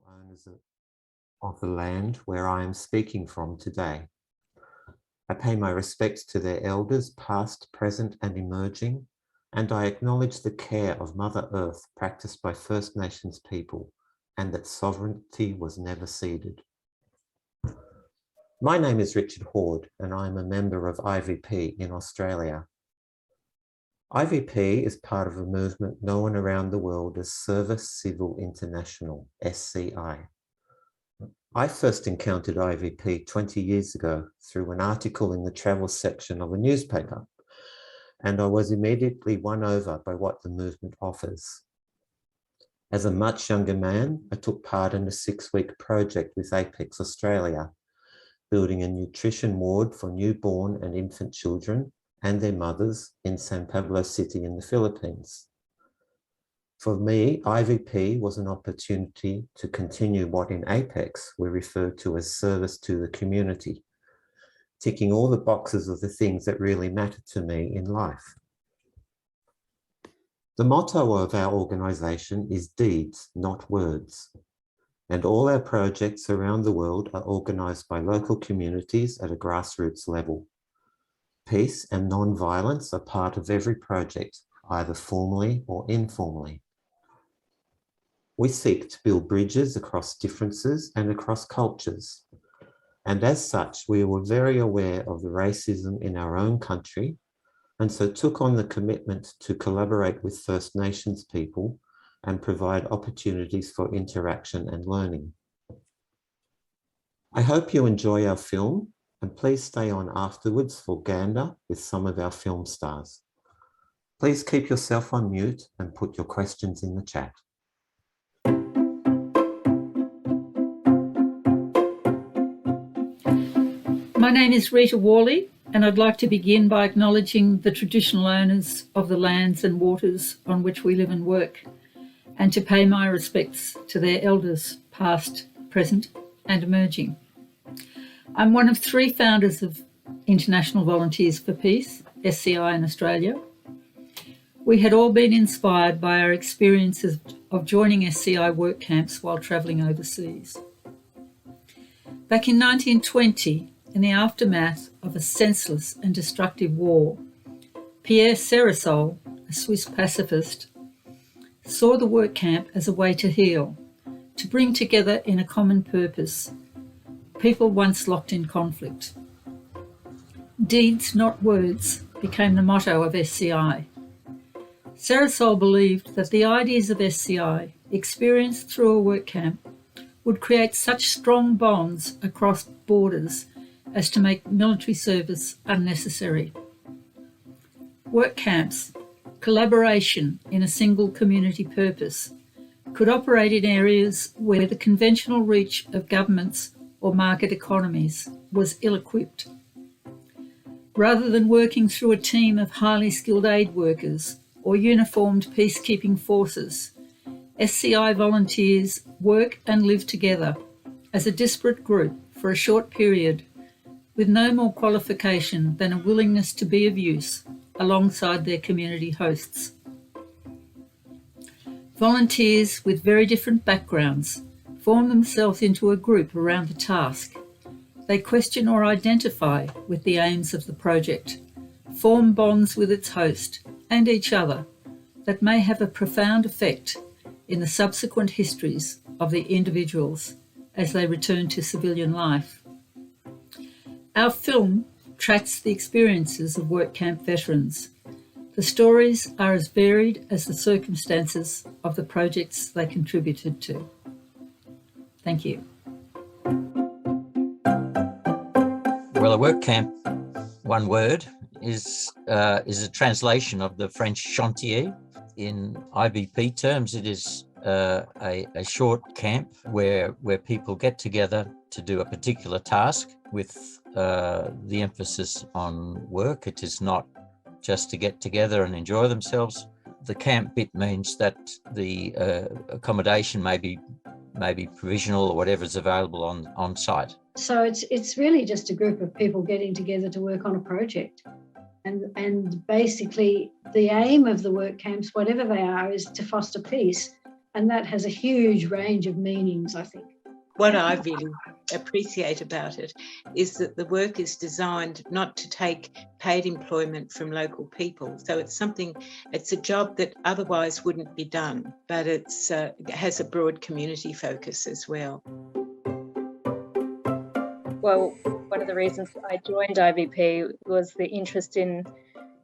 Owners of the land where I am speaking from today. I pay my respects to their elders, past, present, and emerging, and I acknowledge the care of Mother Earth practiced by First Nations people, and that sovereignty was never ceded. My name is Richard Hord, and I am a member of IVP in Australia. IVP is part of a movement known around the world as Service Civil International, SCI. I first encountered IVP 20 years ago through an article in the travel section of a newspaper, and I was immediately won over by what the movement offers. As a much younger man, I took part in a 6-week project with Apex Australia, building a nutrition ward for newborn and infant children and their mothers in San Pablo City in the Philippines. For me, IVP was an opportunity to continue what in Apex we refer to as service to the community, ticking all the boxes of the things that really matter to me in life. The motto of our organisation is deeds, not words, and all our projects around the world are organised by local communities at a grassroots level. Peace and non-violence are part of every project, either formally or informally. We seek to build bridges across differences and across cultures. And as such, we were very aware of the racism in our own country, and so took on the commitment to collaborate with First Nations people and provide opportunities for interaction and learning. I hope you enjoy our film, and please stay on afterwards for Gander with some of our film stars. Please keep yourself on mute and put your questions in the chat. My name is Rita Warleigh, and I'd like to begin by acknowledging the traditional owners of the lands and waters on which we live and work, and to pay my respects to their elders, past, present, and emerging. I'm one of 3 founders of International Volunteers for Peace, SCI in Australia. We had all been inspired by our experiences of joining SCI work camps while travelling overseas. Back in 1920, in the aftermath of a senseless and destructive war, Pierre Cérisol, a Swiss pacifist, saw the work camp as a way to heal, to bring together in a common purpose people once locked in conflict. Deeds, not words, became the motto of SCI. Cérisol believed that the ideas of SCI, experienced through a work camp, would create such strong bonds across borders as to make military service unnecessary. Work camps, collaboration in a single community purpose, could operate in areas where the conventional reach of governments or market economies was ill-equipped. Rather than working through a team of highly skilled aid workers or uniformed peacekeeping forces, SCI volunteers work and live together as a disparate group for a short period with no more qualification than a willingness to be of use alongside their community hosts. Volunteers with very different backgrounds form themselves into a group around the task. They question or identify with the aims of the project, form bonds with its host and each other that may have a profound effect in the subsequent histories of the individuals as they return to civilian life. Our film tracks the experiences of work camp veterans. The stories are as varied as the circumstances of the projects they contributed to. Thank you. Well, a work camp, one word, is a translation of the French chantier. In IVP terms, it is a short camp where people get together to do a particular task with the emphasis on work. It is not just to get together and enjoy themselves. The camp bit means that the accommodation may be provisional or whatever's available on site. So it's really just a group of people getting together to work on a project. And basically the aim of the work camps, whatever they are, is to foster peace And that has a huge range of meanings, I think. What I really appreciate about it is that the work is designed not to take paid employment from local people. So it's a job that otherwise wouldn't be done, but it has a broad community focus as well. Well, one of the reasons I joined IVP was the interest in,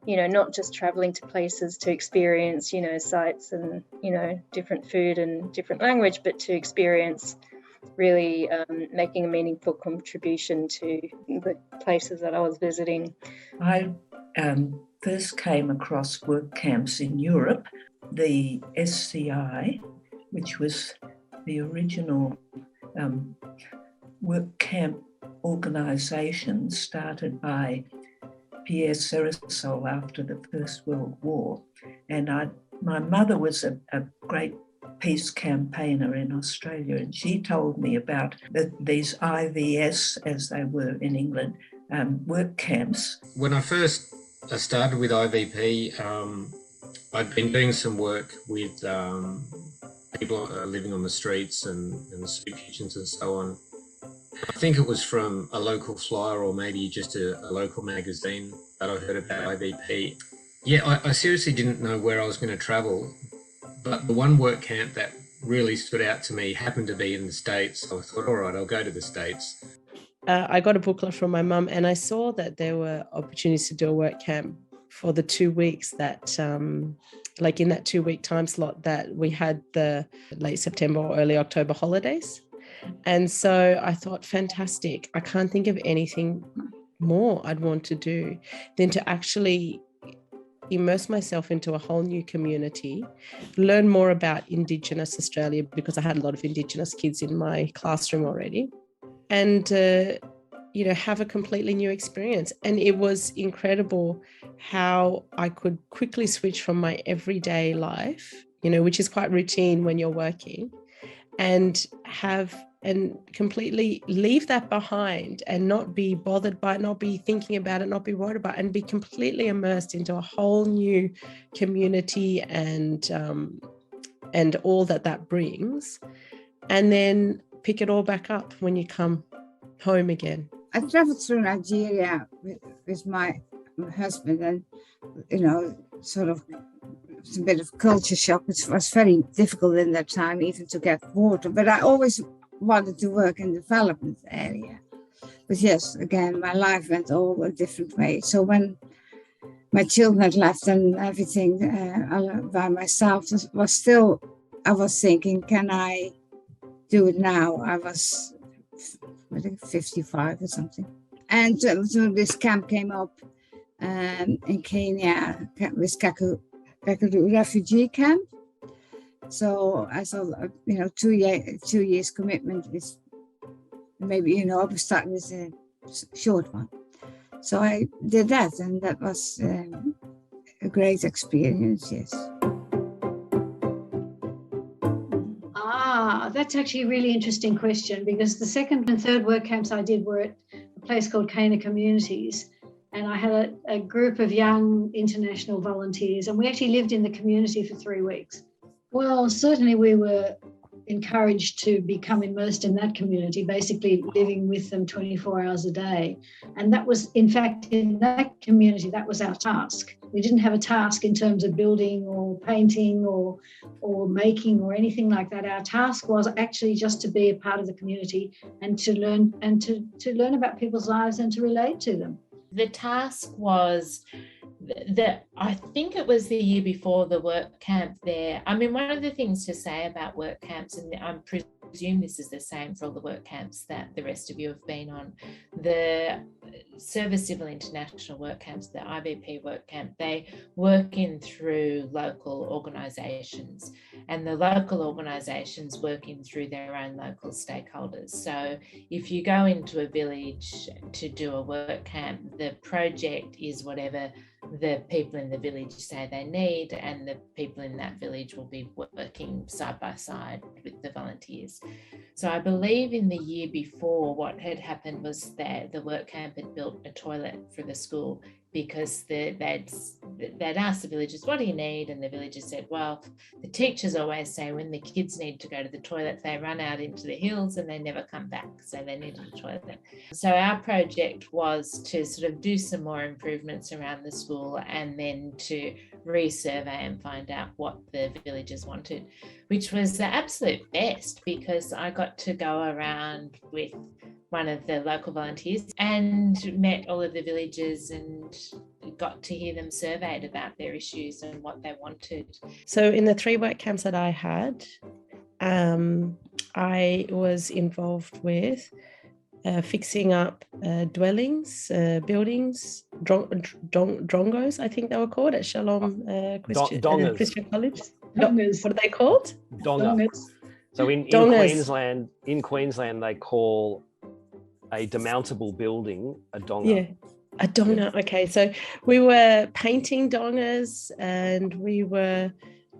not just travelling to places to experience, sites and, different food and different language, but to experience really making a meaningful contribution to the places that I was visiting. I first came across work camps in Europe, the SCI, which was the original work camp organisation started by Pierre Céresol after the First World War. And my mother was a great peace campaigner in Australia, and she told me about these IVS, as they were in England, work camps. When I first started with IVP, I'd been doing some work with people living on the streets and soup kitchens and so on. I think it was from a local flyer or maybe just a local magazine that I heard about IVP. Yeah, I seriously didn't know where I was going to travel, but the one work camp that really stood out to me happened to be in the States. So I thought, all right, I'll go to the States. I got a booklet from my mum, and I saw that there were opportunities to do a work camp for the 2 weeks that, like in that 2 week time slot that we had the late September or early October holidays. And so I thought, fantastic. I can't think of anything more I'd want to do than to actually immerse myself into a whole new community, learn more about Indigenous Australia, because I had a lot of Indigenous kids in my classroom already, and have a completely new experience. And it was incredible how I could quickly switch from my everyday life, which is quite routine when you're working, and completely leave that behind and not be bothered by it, not be thinking about it, not be worried about it, and be completely immersed into a whole new community and all that brings, and then pick it all back up when you come home again. I traveled through Nigeria with my husband, and sort of it's a bit of culture shock. It was very difficult in that time even to get water, but I always wanted to work in the development area. But yes, again, my life went all a different way. So when my children had left and everything by myself, I was thinking, can I do it now? I was, I think, 55 or something. And so this camp came up in Kenya with Kakadu Refugee Camp. So I thought, 2 years commitment is maybe, I was starting with a short one. So I did that, and that was a great experience, yes. That's actually a really interesting question, because the second and third work camps I did were at a place called Cana Communities. And I had a group of young international volunteers, and we actually lived in the community for 3 weeks. Well, certainly we were encouraged to become immersed in that community, basically living with them 24 hours a day. And that was, in fact, in that community, that was our task. We didn't have a task in terms of building or painting or making or anything like that. Our task was actually just to be a part of the community and to learn about people's lives and to relate to them. The task was that I think it was the year before the work camp there. I mean, one of the things to say about work camps, and I presume this is the same for all the work camps that the rest of you have been on, the Service Civil International work camps, the IVP work camp, they work in through local organisations, and the local organisations work in through their own local stakeholders. So if you go into a village to do a work camp, the project is whatever the people in the village say they need, and the people in that village will be working side by side with the volunteers. So I believe in the year before, what had happened was that the work camp had built a toilet for the school because they'd asked the villagers, what do you need? And the villagers said, well, the teachers always say when the kids need to go to the toilet, they run out into the hills and they never come back. So they needed a toilet. So our project was to sort of do some more improvements around the school and then to resurvey and find out what the villagers wanted, which was the absolute best because I got to go around with one of the local volunteers and met all of the villagers and got to hear them surveyed about their issues and what they wanted. So in the 3 work camps that I had, I was involved with fixing up dwellings, buildings, drongos, I think they were called at Shalom Christian College. Dongers. What are they called? Dongers. So in Queensland, they call a demountable building a donga. Yeah, a donga. Okay, so we were painting dongas and we were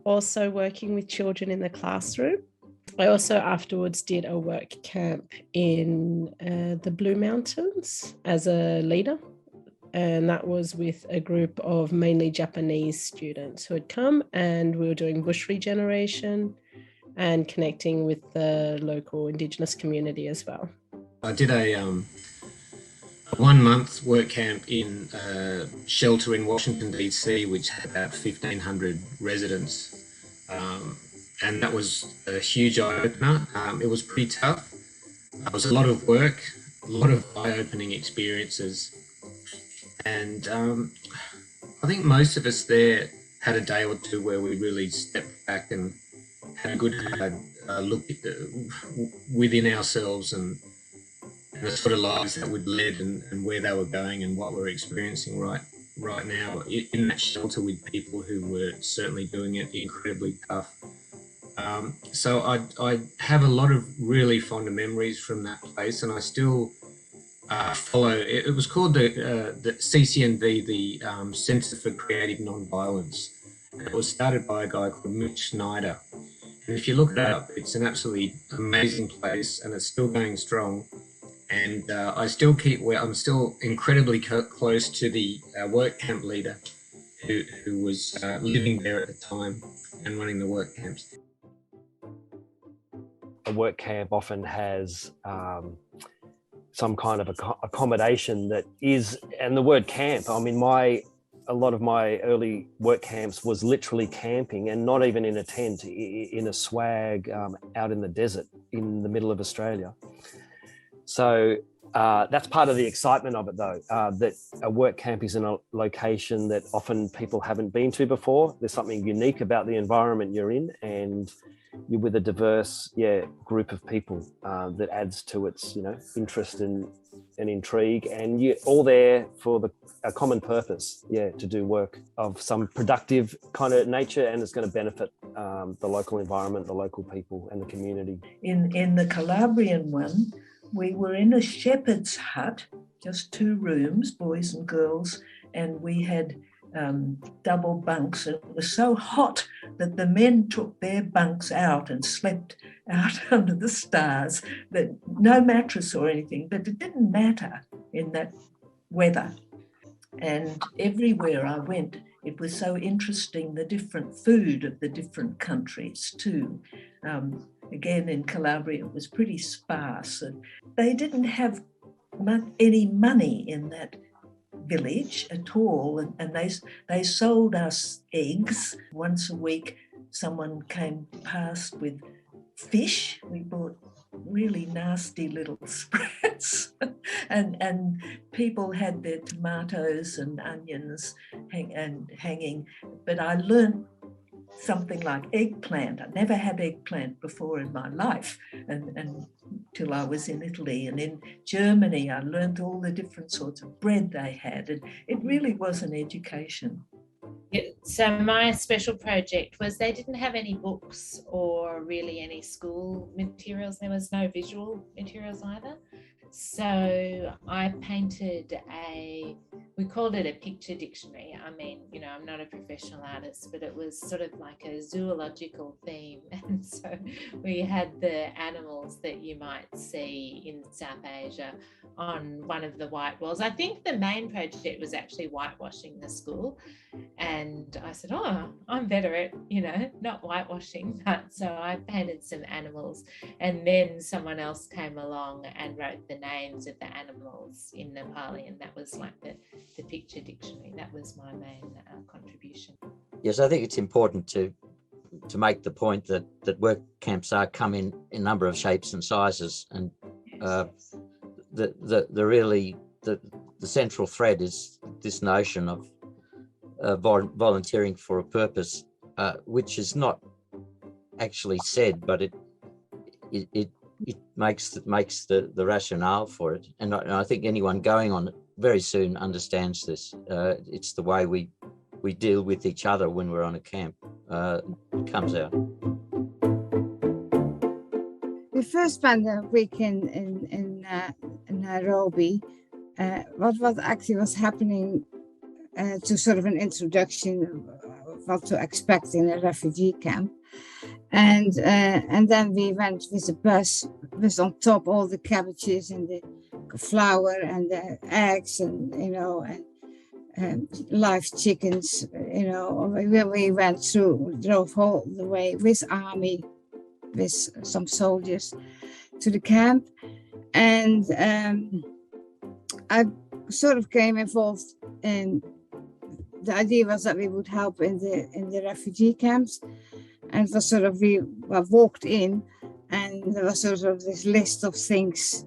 also working with children in the classroom. I also afterwards did a work camp in the Blue Mountains as a leader. And that was with a group of mainly Japanese students who had come, and we were doing bush regeneration and connecting with the local Indigenous community as well. I did a 1 month work camp in a shelter in Washington, DC, which had about 1,500 residents. And that was a huge eye-opener. It was pretty tough. It was a lot of work, a lot of eye-opening experiences. And I think most of us there had a day or two where we really stepped back and had a good look within ourselves and the sort of lives that we'd led and where they were going and what we're experiencing right now in that shelter with people who were certainly doing it incredibly tough. So I have a lot of really fond memories from that place, and I still follow. It was called the CCNV, the Centre for Creative Nonviolence. It was started by a guy called Mitch Schneider. And if you look it up, it's an absolutely amazing place, and it's still going strong. And I'm still incredibly close to the work camp leader who was living there at the time and running the work camps. A work camp often has some kind of accommodation that is, and the word camp, I mean, a lot of my early work camps was literally camping, and not even in a tent, in a swag out in the desert in the middle of Australia. So that's part of the excitement of it, though, that a work camp is in a location that often people haven't been to before. There's something unique about the environment you're in, and you're with a diverse group of people that adds to its interest and intrigue, and you're all there for a common purpose, to do work of some productive kind of nature, and it's going to benefit the local environment, the local people and the community. In the Calabrian one, we were in a shepherd's hut, just 2 rooms, boys and girls, and we had double bunks. And it was so hot that the men took their bunks out and slept out under the stars. That no mattress or anything, but it didn't matter in that weather. And everywhere I went, it was so interesting, the different food of the different countries too. Again, in Calabria, it was pretty sparse. And they didn't have any money in that village at all, and they sold us eggs. Once a week, someone came past with fish. We bought really nasty little spreads, and people had their tomatoes and onions hanging. But I learned something like eggplant. I never had eggplant before in my life, and till I was in Italy. And in Germany, I learned all the different sorts of bread they had, and it really was an education. So my special project was they didn't have any books or really any school materials. There was no visual materials either. So I painted we called it a picture dictionary. I mean, I'm not a professional artist, but it was sort of like a zoological theme. And so we had the animals that you might see in South Asia on one of the white walls. I think the main project was actually whitewashing the school. And I said, oh, I'm better at, not whitewashing. But so I painted some animals. And then someone else came along and wrote the names of the animals in Nepali. And that was like the picture dictionary. That was my main contribution. Yes, I think it's important to make the point that work camps come in a number of shapes and sizes, and the central thread is this notion of volunteering for a purpose, which is not actually said, but it makes the rationale for it, and I think anyone going on it very soon understands this. It's the way we deal with each other when we're on a camp. It comes out. We first spent a week in Nairobi. What actually was happening to sort of an introduction of what to expect in a refugee camp, and then we went with the bus with on top all the cabbages and the flour and the eggs and live chickens. We went through, drove all the way with army, with some soldiers to the camp, and I sort of came involved in. The idea was that we would help in the refugee camps, and it was sort of we walked in, and there was sort of this list of things.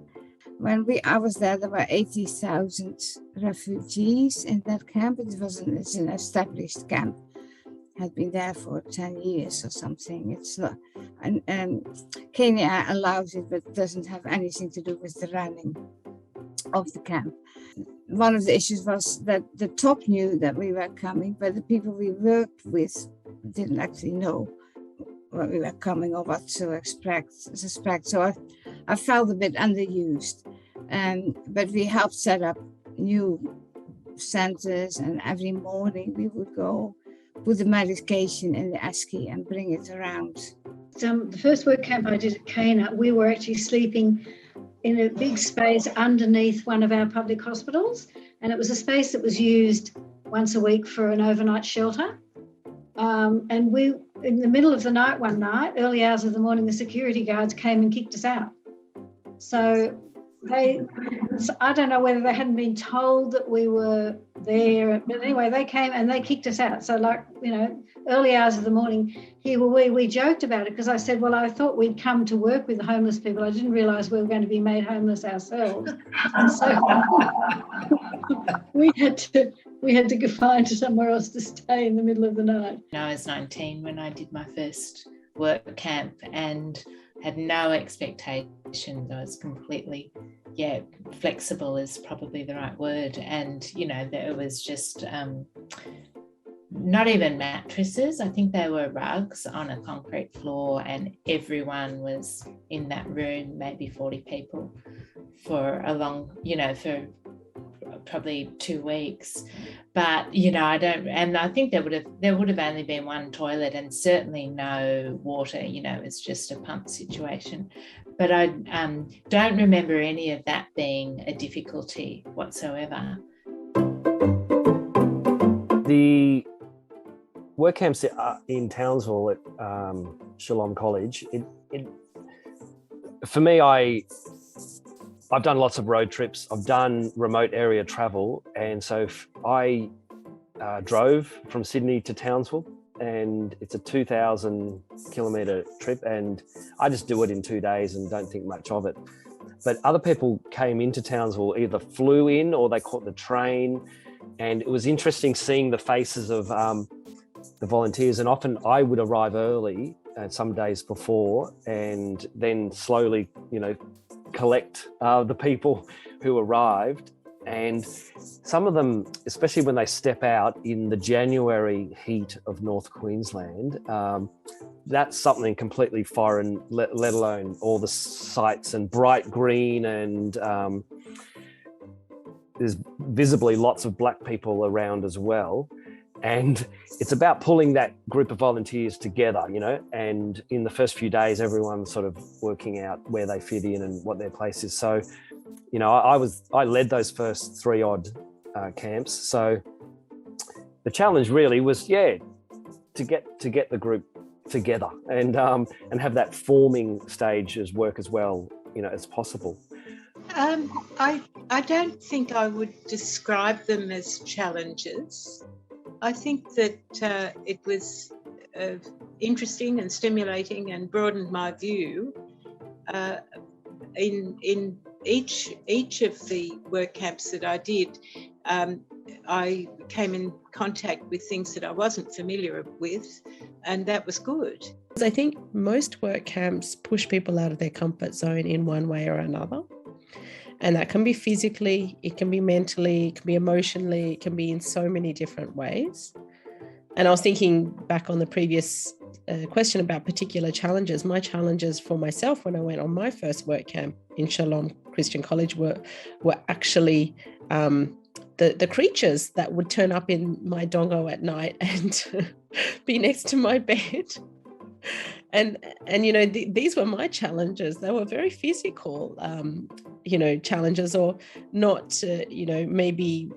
When I was there were 80,000 refugees in that camp. It's an established camp, had been there for 10 years or something. It's not, and Kenya allows it, but doesn't have anything to do with the running of the camp. One of the issues was that the top knew that we were coming, but the people we worked with didn't actually know what we were coming or what to suspect. So I felt a bit underused, but we helped set up new centers, and every morning we would go put the medication in the esky and bring it around. The first work camp I did at Cana, we were actually sleeping in a big space underneath one of our public hospitals, and it was a space that was used once a week for an overnight shelter. And we, in the middle of the night one night, early hours of the morning, the security guards came and kicked us out. So I don't know whether they hadn't been told that we were there, but anyway, they came and they kicked us out. So early hours of the morning, here were we joked about it, because I said, well, I thought we'd come to work with the homeless people. I didn't realise we were going to be made homeless ourselves. And so we had to go find somewhere else to stay in the middle of the night. I was 19 when I did my first work camp and had no expectations. I was completely, flexible is probably the right word. And, there was just not even mattresses. I think they were rugs on a concrete floor, and everyone was in that room, maybe 40 people for a long, for probably 2 weeks. But I think there would have only been one toilet and certainly no water. It's just a pump situation. But I don't remember any of that being a difficulty whatsoever. The work camps in Townsville at Shalom College, for me, I've done lots of road trips. I've done remote area travel. And so I drove from Sydney to Townsville, and it's a 2,000 kilometre trip. And I just do it in 2 days and don't think much of it. But other people came into Townsville, either flew in or they caught the train. And it was interesting seeing the faces of the volunteers. And often I would arrive early, some days before, and then slowly, collect the people who arrived. And some of them, especially when they step out in the January heat of North Queensland, that's something completely foreign, let alone all the sights and bright green, and there's visibly lots of black people around as well. And it's about pulling that group of volunteers together, you know, and in the first few days, everyone's sort of working out where they fit in and what their place is. So, you know, I led those first 3 odd camps. So the challenge really was, to get the group together and have that forming stage as work as well, you know, as possible. I don't think I would describe them as challenges. I think that it was interesting and stimulating and broadened my view. In each of the work camps that I did, I came in contact with things that I wasn't familiar with, and that was good. I think most work camps push people out of their comfort zone in one way or another. And that can be physically, it can be mentally, it can be emotionally, it can be in so many different ways. And I was thinking back on the previous question about particular challenges. My challenges for myself when I went on my first work camp in Shalom Christian College were actually the creatures that would turn up in my dongo at night and be next to my bed. And you know, these were my challenges. They were very physical, you know, challenges, or not, you know, maybe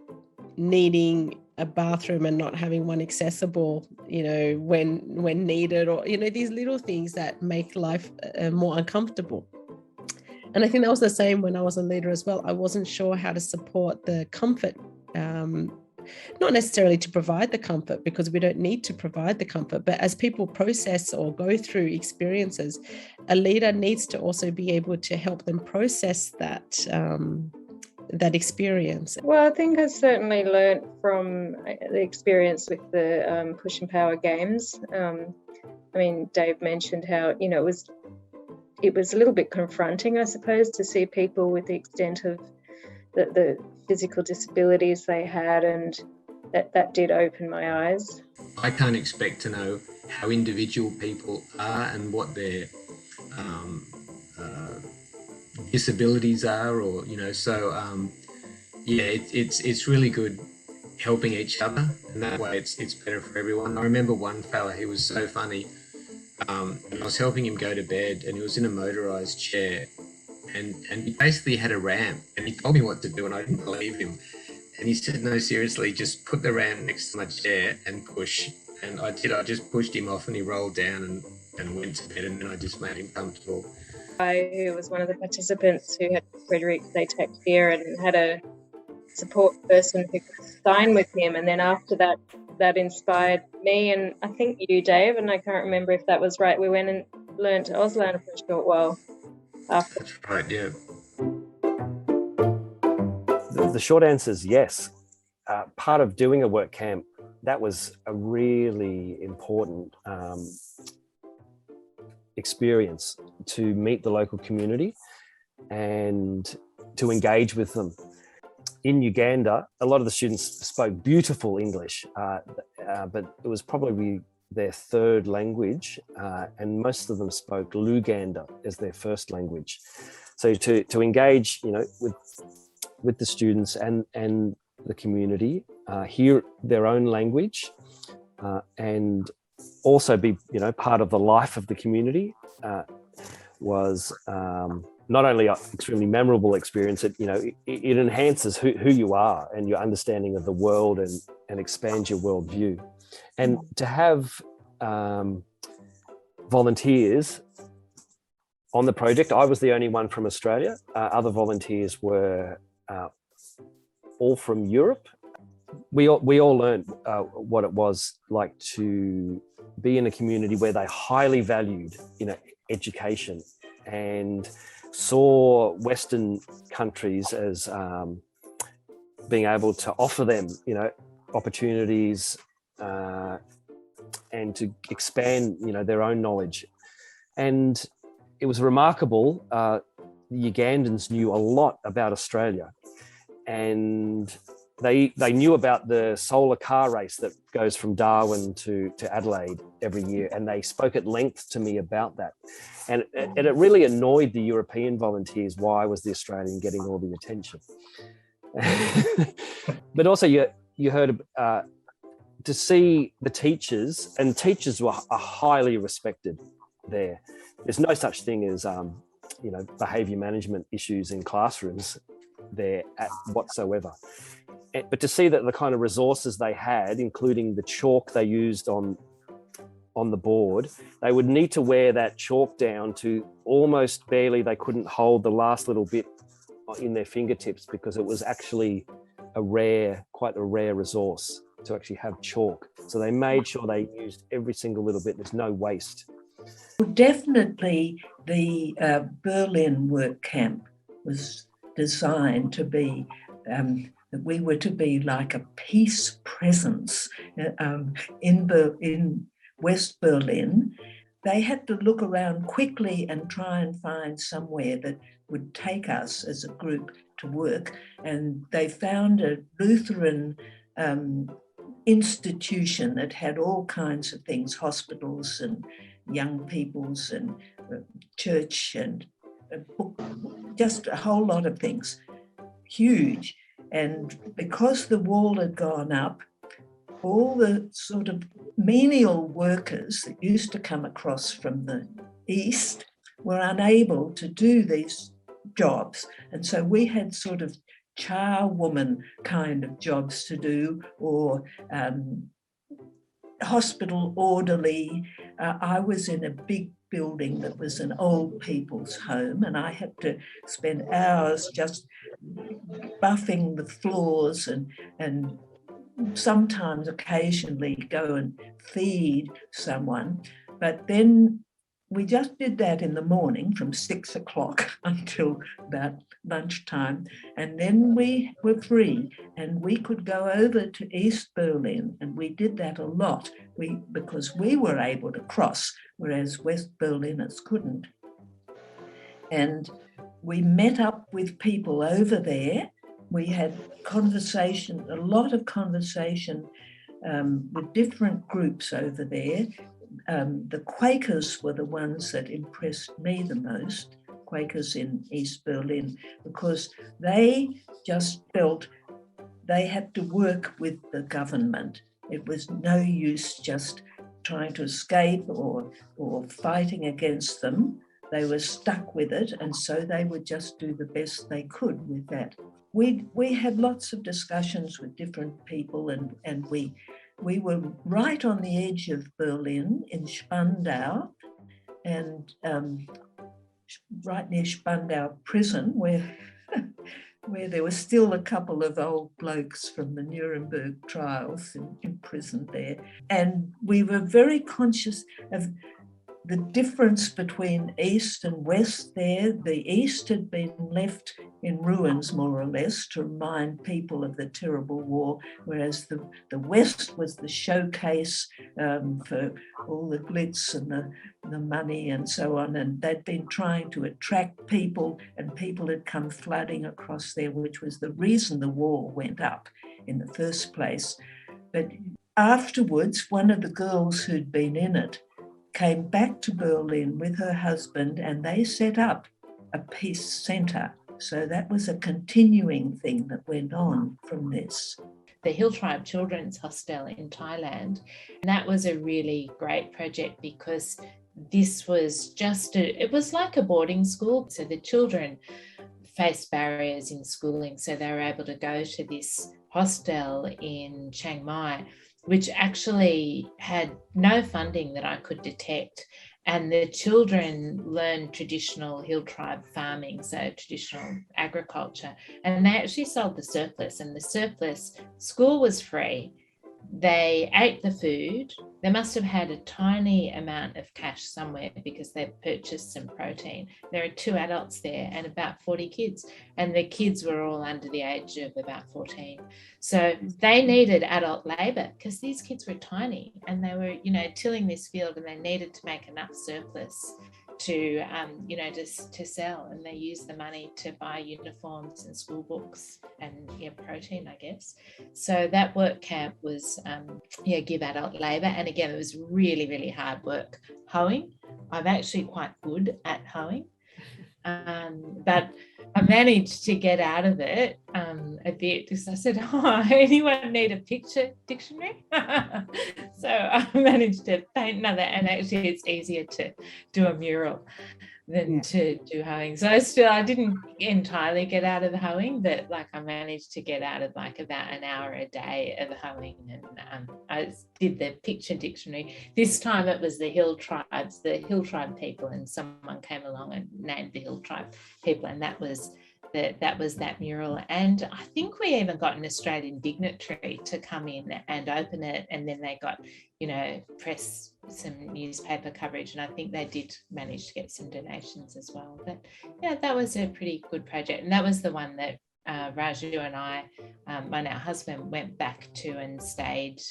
needing a bathroom and not having one accessible, you know, when needed, or, you know, these little things that make life more uncomfortable. And I think that was the same when I was a leader as well. I wasn't sure how to support the comfort, not necessarily to provide the comfort, because we don't need to provide the comfort, but as people process or go through experiences, a leader needs to also be able to help them process that experience. Well, I think I certainly learnt from the experience with the Push and Power games. I mean, Dave mentioned how, you know, it was a little bit confronting, I suppose, to see people with the extent of the physical disabilities they had, and that did open my eyes. I can't expect to know how individual people are and what their disabilities are, or, you know, so it's really good helping each other, and that way it's better for everyone. I remember one fella, he was so funny, and I was helping him go to bed, and he was in a motorised chair, and he basically had a ramp, and he told me what to do, and I didn't believe him. And he said, no, seriously, just put the ramp next to my chair and push. And I did. I just pushed him off, and he rolled down and went to bed, and then I just made him comfortable. I was one of the participants who had Frederick's ataxia and had a support person who could sign with him. And then after that inspired me, and I think you, Dave, and I can't remember if that was right. We went and learnt Auslan for a short while after. That's right, yeah. The short answer is yes. Part of doing a work camp, that was a really important experience, to meet the local community and to engage with them. In Uganda, a lot of the students spoke beautiful English, but it was probably their third language, and most of them spoke Luganda as their first language. So to engage, you know, with the students and the community, hear their own language, and also be, you know, part of the life of the community, was not only an extremely memorable experience, it enhances who you are and your understanding of the world, and expands your worldview. And to have volunteers on the project, I was the only one from Australia. Other volunteers were all from Europe. We all learned what it was like to be in a community where they highly valued, you know, education, and saw Western countries as being able to offer them, you know, opportunities and to expand, you know, their own knowledge. And it was remarkable. The Ugandans knew a lot about Australia, and they knew about the solar car race that goes from Darwin to Adelaide every year, and they spoke at length to me about that. And it really annoyed the European volunteers. Why was the Australian getting all the attention? But also you heard to see the teachers, and teachers are highly respected there. There's no such thing as, behaviour management issues in classrooms there whatsoever. But to see that the kind of resources they had, including the chalk they used on the board, they would need to wear that chalk down to almost barely, they couldn't hold the last little bit in their fingertips, because it was actually quite a rare resource to actually have chalk. So they made sure they used every single little bit. There's no waste. Definitely the Berlin work camp was designed to be, that we were to be like a peace presence in West Berlin. They had to look around quickly and try and find somewhere that would take us as a group to work. And they found a Lutheran institution that had all kinds of things, hospitals and young people's and church and just a whole lot of things, huge. And because the wall had gone up, all the sort of menial workers that used to come across from the east were unable to do these jobs. And so we had sort of charwoman kind of jobs to do, or hospital orderly. I was in a big building that was an old people's home, and I had to spend hours just buffing the floors and sometimes occasionally go and feed someone. But then we just did that in the morning from 6 o'clock until about lunchtime. And then we were free and we could go over to East Berlin, and we did that a lot because we were able to cross, whereas West Berliners couldn't. And we met up with people over there. We had a lot of conversation with different groups over there. The Quakers were the ones that impressed me the most, Quakers in East Berlin, because they just felt they had to work with the government. It was no use just trying to escape or fighting against them. They were stuck with it, and so they would just do the best they could with that. We had lots of discussions with different people, and we were right on the edge of Berlin in Spandau, and right near Spandau prison, where there were still a couple of old blokes from the Nuremberg trials imprisoned there. And we were very conscious of the difference between East and West there. The East had been left in ruins, more or less, to remind people of the terrible war, whereas the West was the showcase for all the glitz and the money and so on. And they'd been trying to attract people, and people had come flooding across there, which was the reason the wall went up in the first place. But afterwards, one of the girls who'd been in it came back to Berlin with her husband, and they set up a peace centre. So that was a continuing thing that went on from this. The Hill Tribe Children's Hostel in Thailand, and that was a really great project because this was it was like a boarding school. So the children faced barriers in schooling, so they were able to go to this hostel in Chiang Mai, which actually had no funding that I could detect. And the children learned traditional hill tribe farming, so traditional agriculture. And they actually sold the surplus, and the surplus, school was free. They ate the food. They must have had a tiny amount of cash somewhere because they purchased some protein. There are 2 adults there and about 40 kids, and the kids were all under the age of about 14. So they needed adult labour because these kids were tiny, and they were, tilling this field, and they needed to make enough surplus to, to sell, and they used the money to buy uniforms and school books and protein, I guess. So that work camp was, give adult labour, and again, it was really, really hard work. Hoeing, I'm actually quite good at hoeing, but I managed to get out of it. a bit because I said, anyone need a picture dictionary? So I managed to paint another, and actually it's easier to do a mural than to do hoeing. So I didn't entirely get out of the hoeing, but like I managed to get out of like about an hour a day of hoeing, and I did the picture dictionary. This time it was the hill tribe people, and someone came along and named the hill tribe people, and that was that mural. And I think we even got an Australian dignitary to come in and open it, and then they got, press some newspaper coverage, and I think they did manage to get some donations as well. But yeah, that was a pretty good project, and that was the one that Raju and I, my now husband, went back to and stayed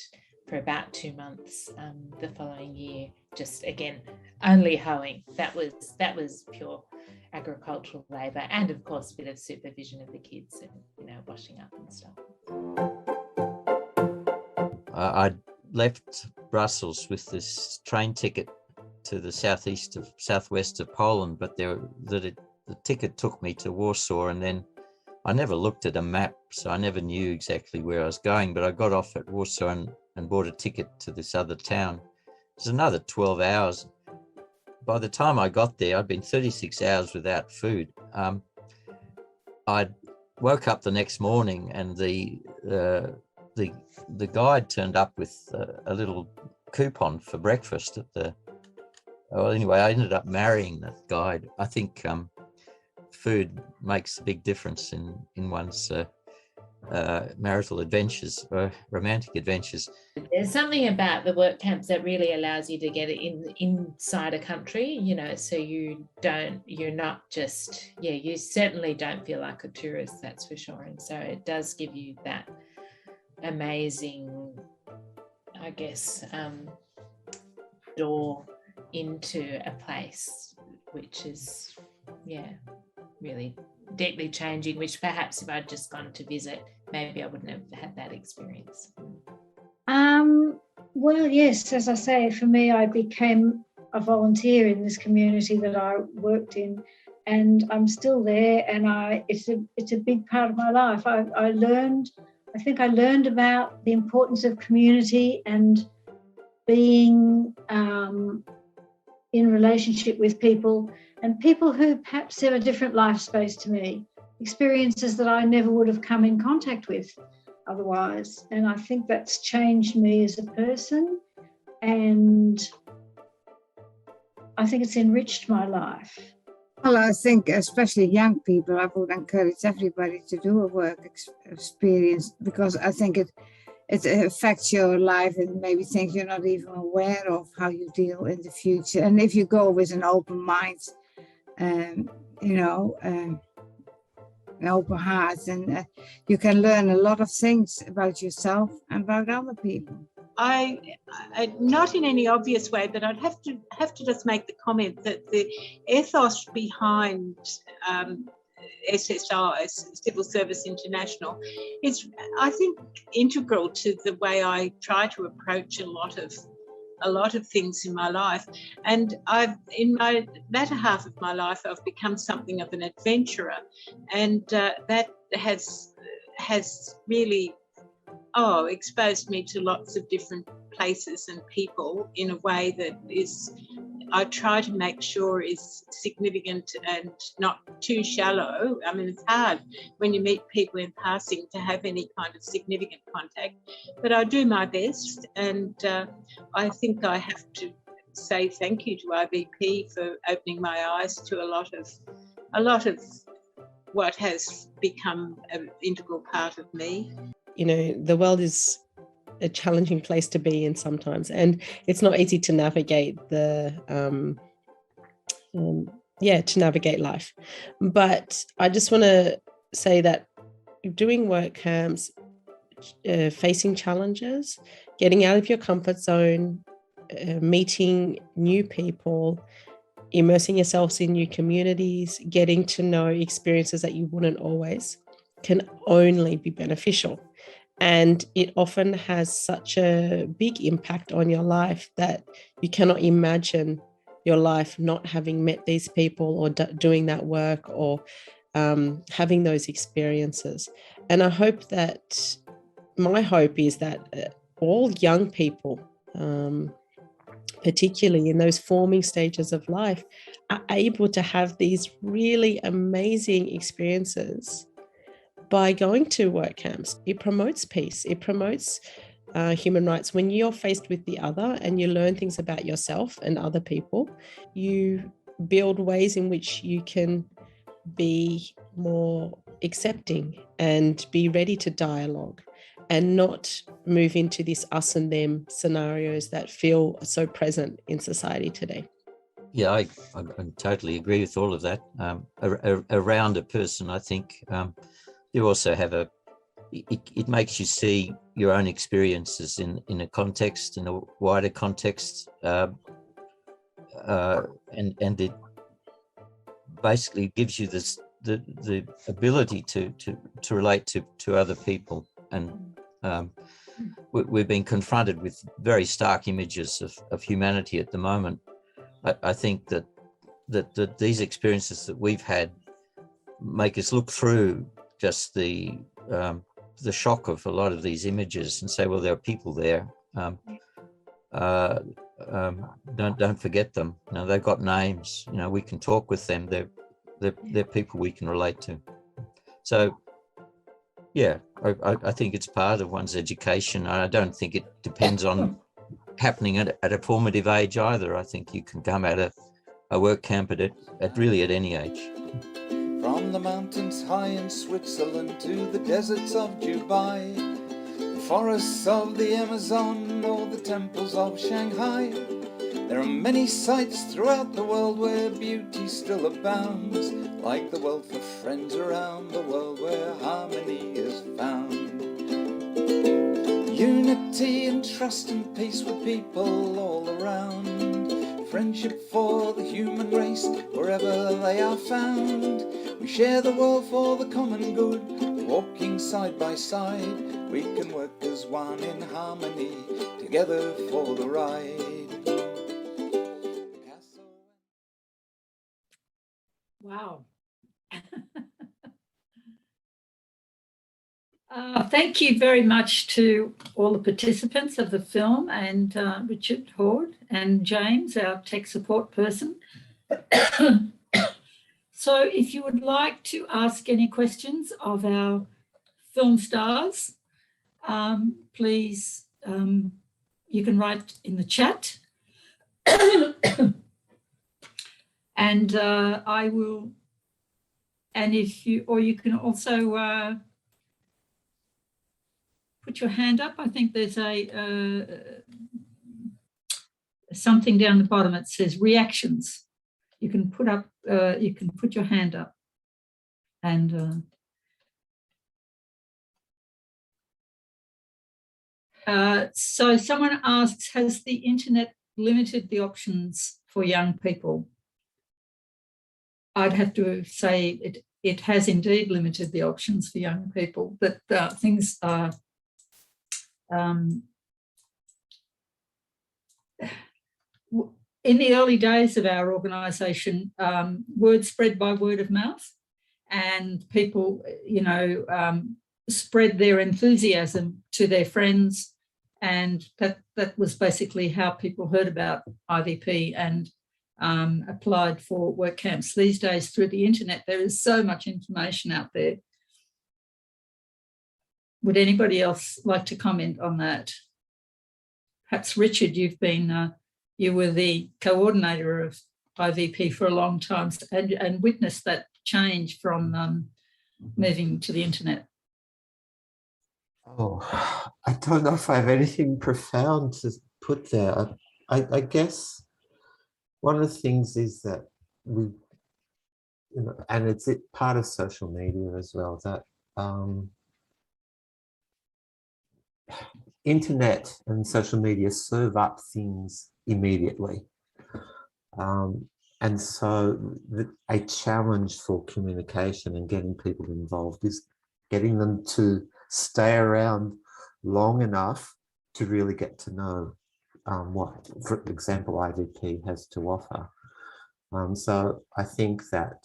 for about 2 months the following year. Just again, only hoeing. That was pure agricultural labour, and of course a bit of supervision of the kids and washing up and stuff. I left Brussels with this train ticket to the southwest of Poland, but the ticket took me to Warsaw, and then I never looked at a map, so I never knew exactly where I was going. But I got off at Warsaw and bought a ticket to this other town. It was another 12 hours. By the time I got there, I'd been 36 hours without food. I woke up the next morning, and the guide turned up with a little coupon for breakfast anyway, I ended up marrying that guide. I think food makes a big difference in one's marital adventures, romantic adventures. There's something about the work camps that really allows you to get it inside a country, so you certainly don't feel like a tourist, that's for sure. And so it does give you that amazing, I guess, door into a place which is, really deeply changing, which perhaps if I'd just gone to visit, maybe I wouldn't have had that experience. Well, yes, as I say, for me, I became a volunteer in this community that I worked in, and I'm still there, and it's a big part of my life. I think I learned about the importance of community and being in relationship with people, and people who perhaps have a different life space to me, experiences that I never would have come in contact with otherwise. And I think that's changed me as a person, and I think it's enriched my life. Well, I think especially young people, I would encourage everybody to do a work experience, because I think it affects your life and maybe things you're not even aware of how you deal in the future. And if you go with an open mind, an open heart, and you can learn a lot of things about yourself and about other people. I not in any obvious way, but I'd have to just make the comment that the ethos behind SSI, Civil Service International, is, I think, integral to the way I try to approach a lot of things in my life. And in my latter half of my life, I've become something of an adventurer, and that has really exposed me to lots of different places and people in a way that I try to make sure is significant and not too shallow. I mean, it's hard when you meet people in passing to have any kind of significant contact, but I do my best, and I think I have to say thank you to IVP for opening my eyes to a lot of what has become an integral part of me. The world is a challenging place to be in sometimes, and it's not easy to navigate to navigate life. But I just want to say that doing work camps, facing challenges, getting out of your comfort zone, meeting new people, immersing yourselves in new communities, getting to know experiences that you wouldn't always, can only be beneficial. And it often has such a big impact on your life that you cannot imagine your life not having met these people or doing that work or having those experiences. And I hope that, my hope is that all young people, particularly in those forming stages of life, are able to have these really amazing experiences by going to work camps. It promotes peace. It promotes human rights. When you're faced with the other and you learn things about yourself and other people, you build ways in which you can be more accepting and be ready to dialogue and not move into this us and them scenarios that feel so present in society today. Yeah, I totally agree with all of that. Around a person, I think you also have it makes you see your own experiences in a context, in a wider context, and it basically gives you the ability to relate to other people. And we've been confronted with very stark images of humanity at the moment. I think that these experiences that we've had make us look through just the shock of a lot of these images and say, well, there are people there. Don't forget them. You know, they've got names. You know, we can talk with them. They're people we can relate to. So, yeah, I think it's part of one's education. I don't think it depends on happening at a formative age either. I think you can come at a work camp at really at any age. From the mountains high in Switzerland to the deserts of Dubai, the forests of the Amazon or the temples of Shanghai, there are many sites throughout the world where beauty still abounds, like the world for friends around the world where harmony is found. Unity and trust and peace with people all around, friendship for the human race wherever they are found. We share the world for the common good, walking side by side. We can work as one in harmony, together for the ride. Wow. Thank you very much to all the participants of the film, and Richard, Horde, and James, our tech support person. So if you would like to ask any questions of our film stars, please, you can write in the chat. And I will, and if you, or you can also put your hand up. I think there's something down the bottom. It says reactions. You can put up, you can put your hand up. And so someone asks, has the internet limited the options for young people? I'd have to say it has indeed limited the options for young people, but things are in the early days of our organisation, word spread by word of mouth, and people, you know, spread their enthusiasm to their friends, and that was basically how people heard about IVP and applied for work camps. These days, through the internet, there is so much information out there. Would anybody else like to comment on that? Perhaps Richard, you've been, you were the coordinator of IVP for a long time and witnessed that change from moving to the internet. Oh, I don't know if I have anything profound to put there. I guess one of the things is that we, you know, and it's part of social media as well, that internet and social media serve up things immediately. And so a challenge for communication and getting people involved is getting them to stay around long enough to really get to know what, for example, IVP has to offer. So I think that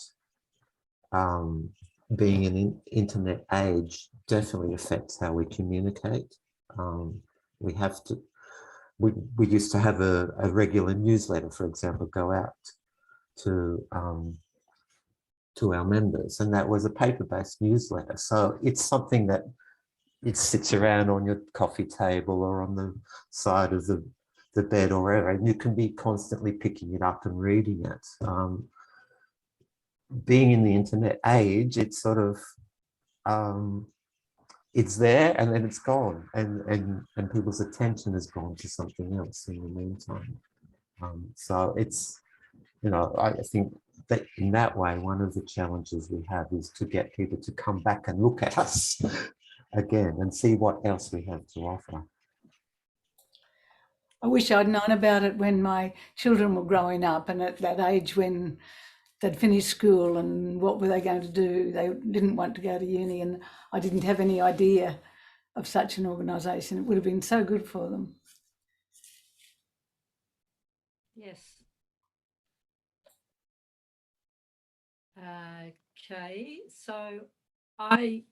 being an internet age definitely affects how we communicate. We have to, we used to have a regular newsletter, for example, go out to our members, and that was a paper-based newsletter. So it's something that it sits around on your coffee table or on the side of the bed or wherever, and you can be constantly picking it up and reading it. Being in the internet age, it's sort of, it's there and then it's gone, and people's attention has gone to something else in the meantime. So it's, I think that in that way, one of the challenges we have is to get people to come back and look at us again and see what else we have to offer. I wish I'd known about it when my children were growing up, and at that age when they'd finished school and what were they going to do. They didn't want to go to uni, and I didn't have any idea of such an organisation. It would have been so good for them. Yes. Okay, so I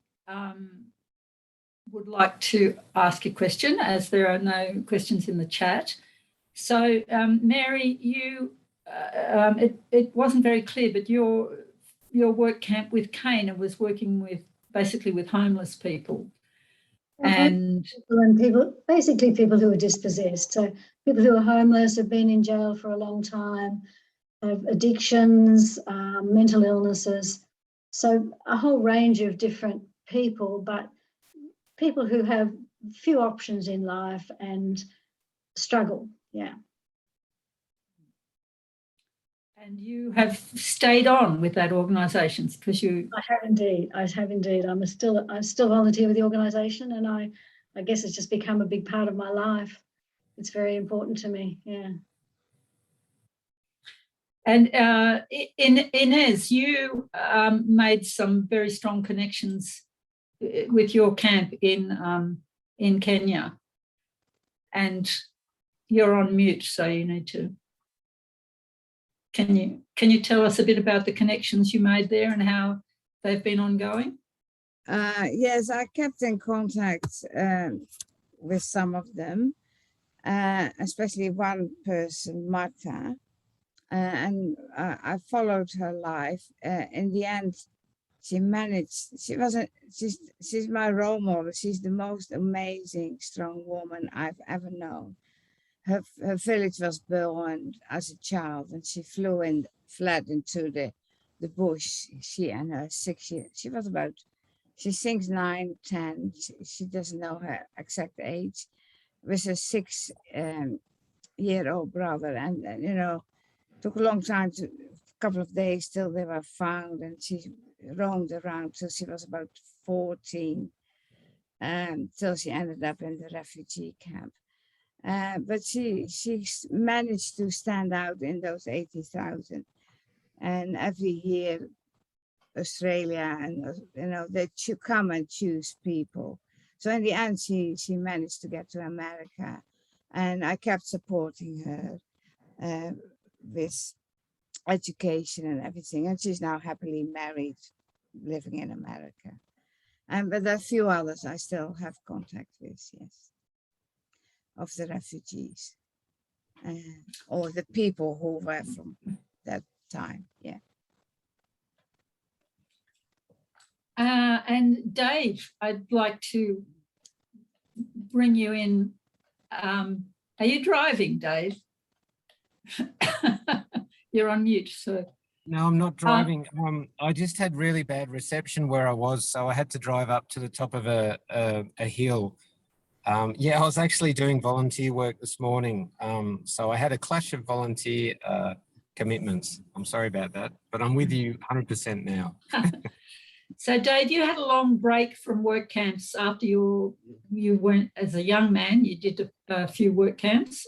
would like to ask a question, as there are no questions in the chat. So, Mary, you, it wasn't very clear, but your work camp with Cana was working with basically with homeless people. And people, basically people who are dispossessed. So people who are homeless, have been in jail for a long time, have addictions, mental illnesses. So a whole range of different people, but people who have few options in life and struggle, yeah. And you have stayed on with that organisation because you... I have indeed. I still volunteer with the organisation, and I guess it's just become a big part of my life. It's very important to me, yeah. And Inez, you made some very strong connections with your camp in Kenya, and you're on mute, so you need to. Can you tell us a bit about the connections you made there and how they've been ongoing? Yes, I kept in contact with some of them, especially one person, Martha, and I followed her life. In the end, she managed. She's my role model. She's the most amazing, strong woman I've ever known. Her village was burned as a child, and she fled into the bush. She and her 6 years. She thinks 9, 10. She doesn't know her exact age. With her 6-year-old brother, and took a long time, a couple of days till they were found, and she roamed around till she was about 14, till she ended up in the refugee camp. But she managed to stand out in those 80,000, and every year Australia and they come and choose people. So in the end, she managed to get to America, and I kept supporting her with education and everything, and she's now happily married, living in America. But there are a few others I still have contact with, yes, of the refugees, or the people who were from that time, yeah. And Dave, I'd like to bring you in. Are you driving, Dave? You're on mute, so. No, I'm not driving. I just had really bad reception where I was, so I had to drive up to the top of a hill. Yeah, I was actually doing volunteer work this morning, so I had a clash of volunteer commitments. I'm sorry about that, but I'm with you 100% now. So, Dave, you had a long break from work camps after you went as a young man. You did a few work camps,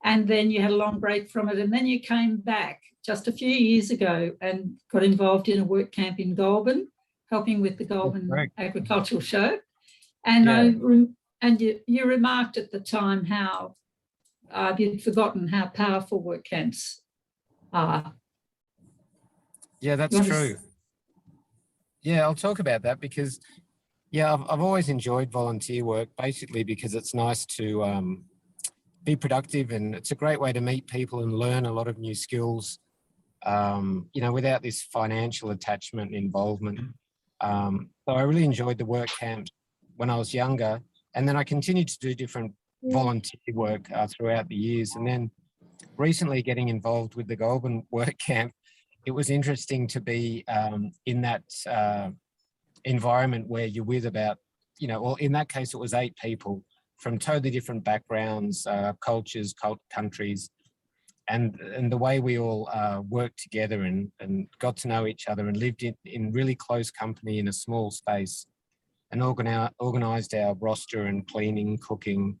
and then you had a long break from it, and then you came back just a few years ago and got involved in a work camp in Goulburn, helping with the Goulburn Agricultural Show. And yeah. You remarked at the time how you'd forgotten how powerful work camps are. Yeah, that's true. Yeah, I'll talk about that because, yeah, I've always enjoyed volunteer work, basically because it's nice to be productive, and it's a great way to meet people and learn a lot of new skills, without this financial attachment and involvement. So I really enjoyed the work camps when I was younger, and then I continued to do different volunteer work throughout the years. And then recently getting involved with the Goulburn work camp, it was interesting to be in that environment where you're with about, well, in that case, it was 8 people from totally different backgrounds, cultures, countries, and the way we all worked together and got to know each other and lived in really close company in a small space, and organised our roster and cleaning, cooking,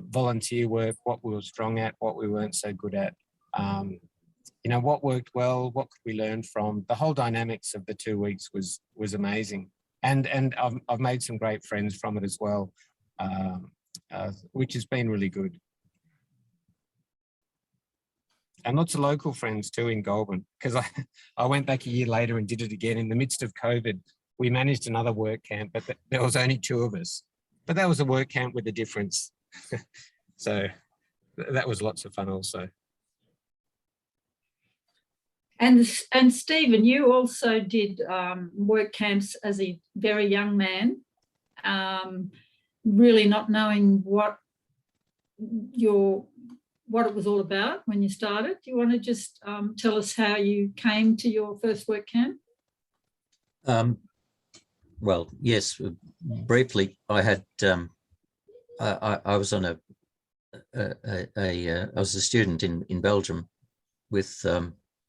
volunteer work, what we were strong at, what we weren't so good at, what worked well, what could we learn from. The whole dynamics of the 2 weeks was amazing, and I've made some great friends from it as well, which has been really good. And lots of local friends too in Goulburn, because I went back a year later and did it again in the midst of COVID. We managed another work camp, but there was only 2 of us. But that was a work camp with a difference. So that was lots of fun also. And Stephen, you also did work camps as a very young man, really not knowing what it was all about when you started. Do you want to just tell us how you came to your first work camp? Well, yes, briefly. I had I was on I was a student in Belgium with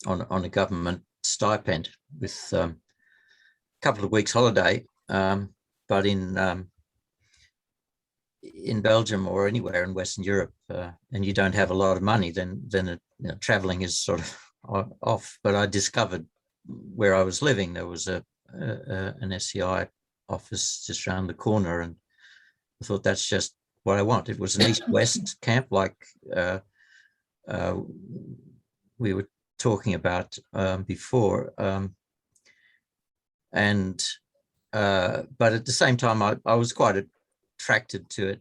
on a government stipend with a couple of weeks holiday, but in Belgium or anywhere in Western Europe, and you don't have a lot of money, then traveling is sort of off. But I discovered where I was living, there was an SCI office just around the corner, and I thought that's just what I want. It was an east-west camp, like we were talking about before, but at the same time, I was quite attracted to it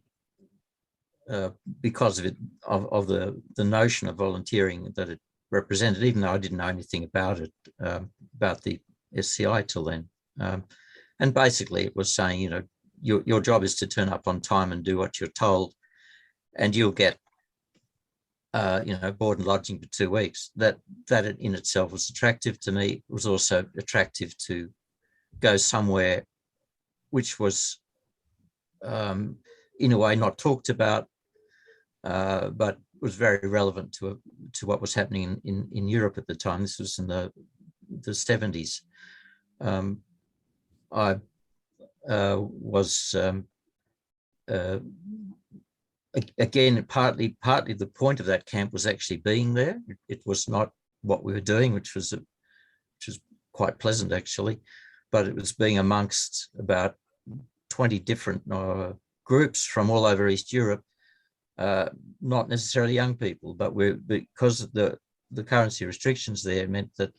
because of the notion of volunteering that it represented, even though I didn't know anything about it, about the SCI till then. And basically it was saying, your job is to turn up on time and do what you're told, and you'll get board and lodging for 2 weeks. That in itself was attractive to me. It was also attractive to go somewhere which was in a way not talked about, but was very relevant to what was happening in Europe at the time. This was in the 70s. I was again partly the point of that camp was actually being there. It was not what we were doing, which was quite pleasant actually, but it was being amongst about 20 different groups from all over East Europe, not necessarily young people, but because of the currency restrictions there meant that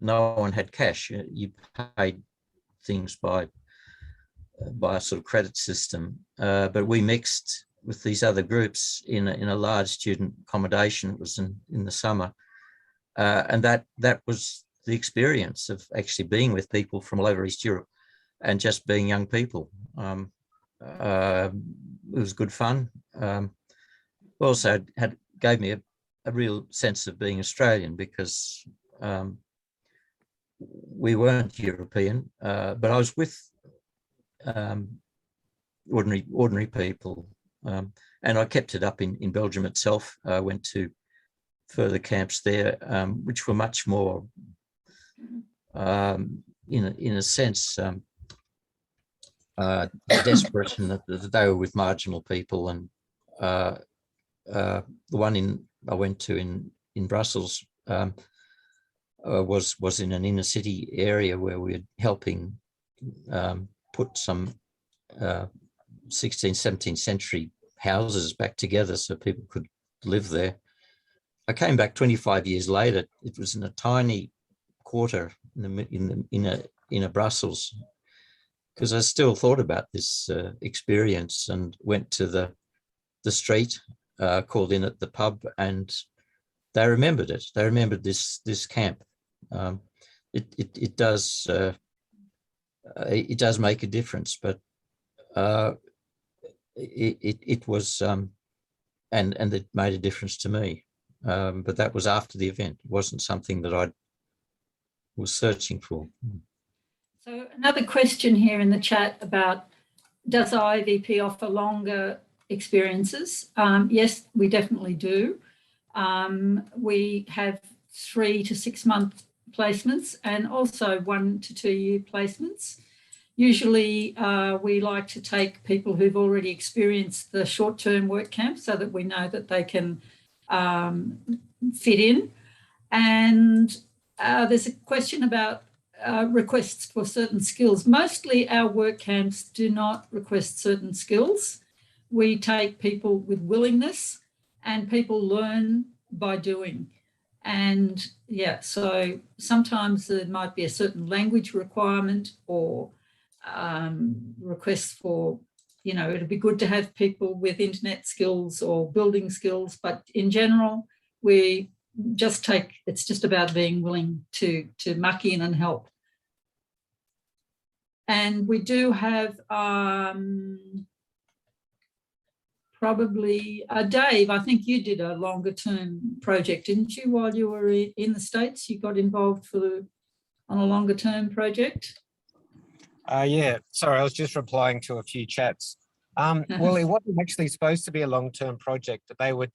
no one had cash. You paid things by a sort of credit system, but we mixed with these other groups in a large student accommodation. It was in the summer, and that was the experience of actually being with people from all over East Europe and just being young people. It was good fun. Also gave me a real sense of being Australian, because we weren't European, but I was with ordinary people, and I kept it up in Belgium itself. I went to further camps there, which were much more, in a sense, desperate, in that they were with marginal people. And the one I went to in Brussels was in an inner city area where we were helping put some 16th, 17th century houses back together so people could live there. I came back 25 years later. It was in a tiny quarter in inner Brussels, because I still thought about this experience and went to the street, called in at the pub, and they remembered it. They remembered this camp. It does make a difference, but it was and it made a difference to me. But that was after the event. It wasn't something that I was searching for. So another question here in the chat about, does IVP offer longer experiences? Yes, we definitely do. We have 3 to 6 month placements and also 1 to 2 year placements. Usually we like to take people who've already experienced the short-term work camp so that we know that they can fit in. And there's a question about requests for certain skills. Mostly our work camps do not request certain skills. We take people with willingness, and people learn by doing. And yeah, so sometimes there might be a certain language requirement or requests for, you know, it'd be good to have people with internet skills or building skills, but in general, we just take, it's just about being willing to muck in and help. And we do have probably, Dave, I think you did a longer term project, didn't you, while you were in the States? You got involved on a longer term project? Yeah, sorry, I was just replying to a few chats. Well, it wasn't actually supposed to be a long-term project. They were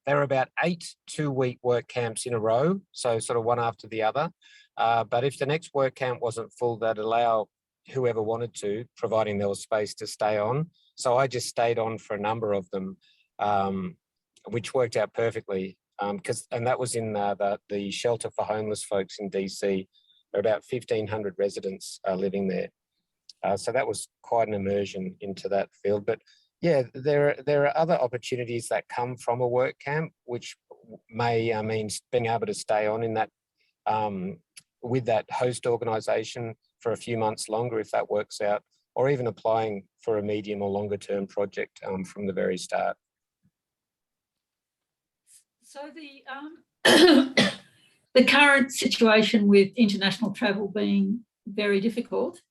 about 8 2-week work camps in a row, so sort of one after the other. But if the next work camp wasn't full, they'd allow whoever wanted to, providing there was space to stay on. So I just stayed on for a number of them, which worked out perfectly. And that was in the shelter for homeless folks in DC. There are about 1,500 residents living there. So that was quite an immersion into that field. But yeah, there are other opportunities that come from a work camp, which may mean being able to stay on in that with that host organisation for a few months longer if that works out, or even applying for a medium or longer term project from the very start. So the current situation with international travel being very difficult,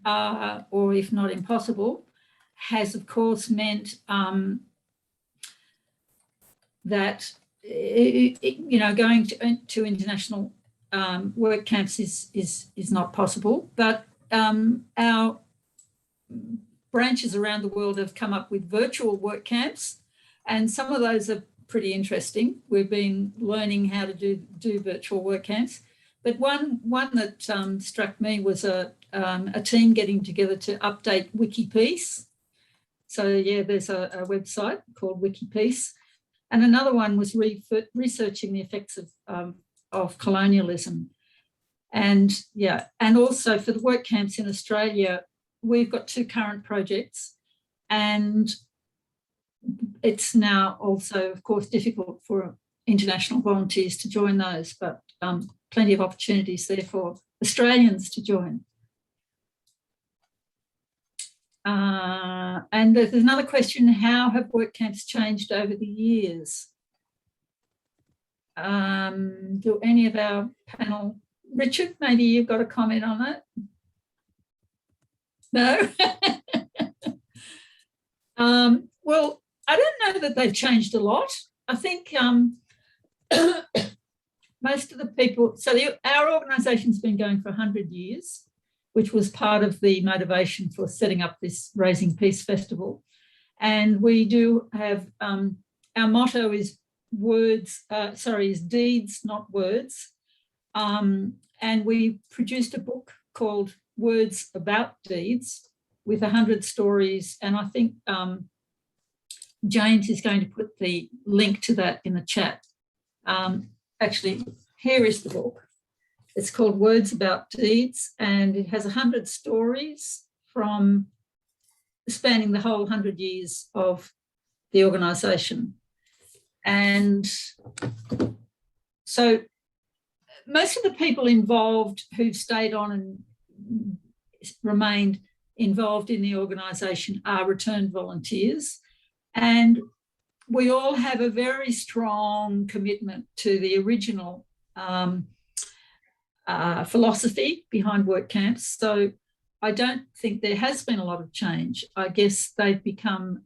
or if not impossible, has of course meant that you know, going to international work camps is not possible. But our branches around the world have come up with virtual work camps, and some of those are pretty interesting. We've been learning how to do virtual work camps. But one that struck me was a team getting together to update Wikipeace. So yeah, there's a website called Wikipeace. And another one was researching the effects of colonialism. And yeah, and also for the work camps in Australia, we've got 2 current projects, and it's now also, of course, difficult for international volunteers to join those, but plenty of opportunities there for Australians to join. And there's another question, how have work camps changed over the years? Do any of our panel, Richard, maybe you've got a comment on that? No? Well, I don't know that they've changed a lot. I think most of the people, so our organisation's been going for 100 years, which was part of the motivation for setting up this Raising Peace Festival. And we do have, our motto is is deeds, not words. And we produced a book called Words About Deeds with 100 stories. And I think James is going to put the link to that in the chat. Actually, here is the book. It's called Words About Deeds, and it has 100 stories from spanning the whole 100 years of the organisation. And so most of the people involved who've stayed on and remained involved in the organisation are returned volunteers. And we all have a very strong commitment to the original philosophy behind work camps. So I don't think there has been a lot of change. I guess they've become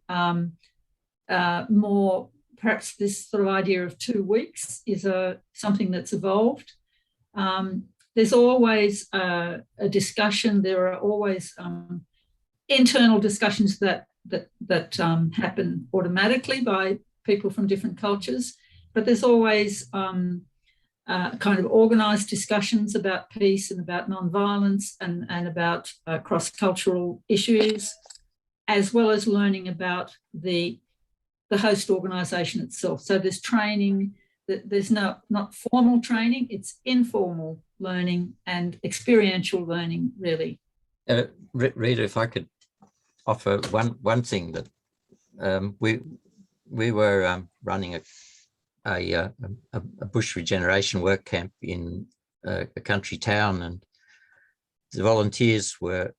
more, perhaps this sort of idea of 2 weeks is something that's evolved. There's always a discussion. There are always internal discussions that happen automatically by people from different cultures, but there's always kind of organised discussions about peace and about non-violence and about cross-cultural issues, as well as learning about the host organisation itself. So there's training. There's not formal training, it's informal learning and experiential learning, really. Rita, if I could offer one thing that we were running a bush regeneration work camp in a country town, and the volunteers were,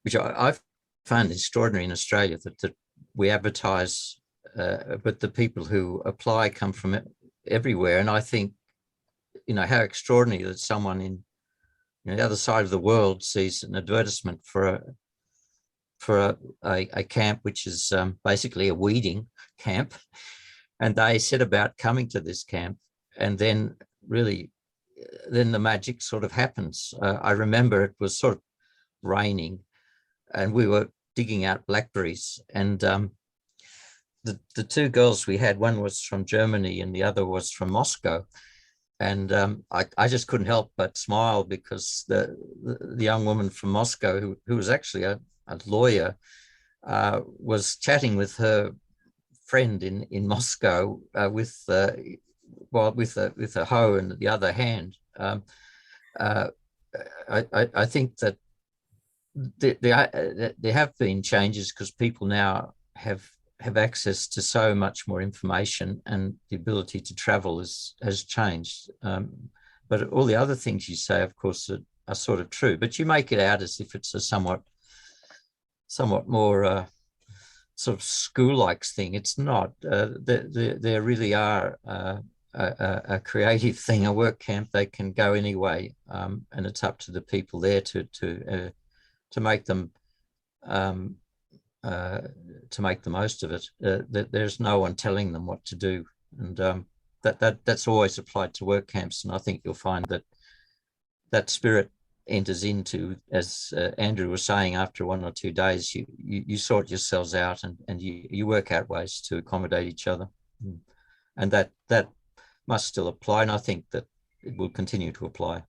which I found extraordinary in Australia, that we advertise, but the people who apply come from everywhere. And I think, how extraordinary that someone in the other side of the world sees an advertisement for a camp, which is basically a weeding camp, and they set about coming to this camp, and then the magic sort of happens. I remember it was sort of raining, and we were digging out blackberries, and the two girls we had, one was from Germany and the other was from Moscow. And I just couldn't help but smile, because the young woman from Moscow, who was actually a lawyer, was chatting with her friend in Moscow with a hoe in the other hand. I think that there have been changes, because people now have access to so much more information, and the ability to travel has changed. But all the other things you say, of course, are sort of true, but you make it out as if it's a somewhat more sort of school-like thing. It's not. There really are a creative thing, a work camp. They can go anyway, and it's up to the people there to make them to make the most of it. There's no one telling them what to do, and that's always applied to work camps. And I think you'll find that spirit enters into, as Andrew was saying, after 1 or 2 days, you sort yourselves out, and you work out ways to accommodate each other, and that must still apply, and I think that it will continue to apply.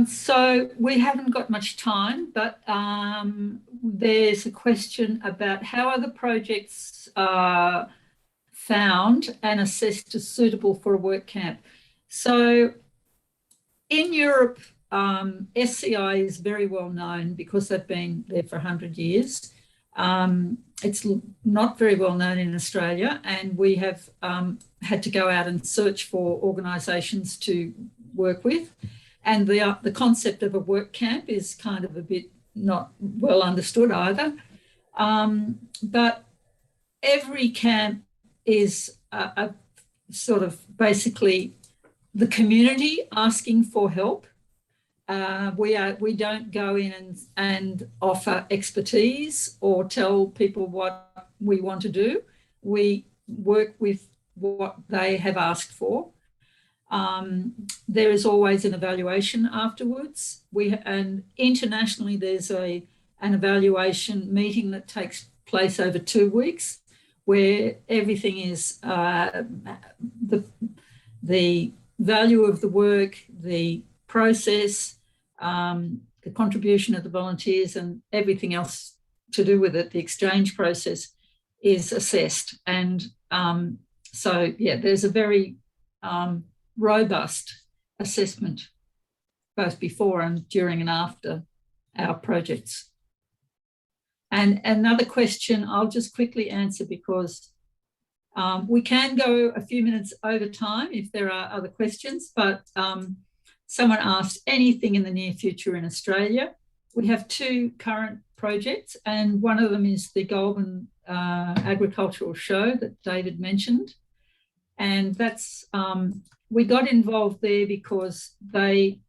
So we haven't got much time, but there's a question about how are the projects found and assessed as suitable for a work camp. So in Europe, SCI is very well known because they've been there for 100 years. It's not very well known in Australia, and we have had to go out and search for organisations to work with. And the concept of a work camp is kind of a bit not well understood either. But every camp is a sort of basically the community asking for help. We don't go in and offer expertise or tell people what we want to do. We work with what they have asked for. There is always an evaluation afterwards. And internationally, there's an evaluation meeting that takes place over 2 weeks, where everything is the value of the work, the process, the contribution of the volunteers, and everything else to do with it, the exchange process, is assessed. And so, yeah, there's a very robust assessment, both before and during and after our projects. And another question I'll just quickly answer, because we can go a few minutes over time if there are other questions, but someone asked anything in the near future in Australia. We have 2 current projects, and one of them is the Goulburn Agricultural Show that David mentioned. And that's, we got involved there because they,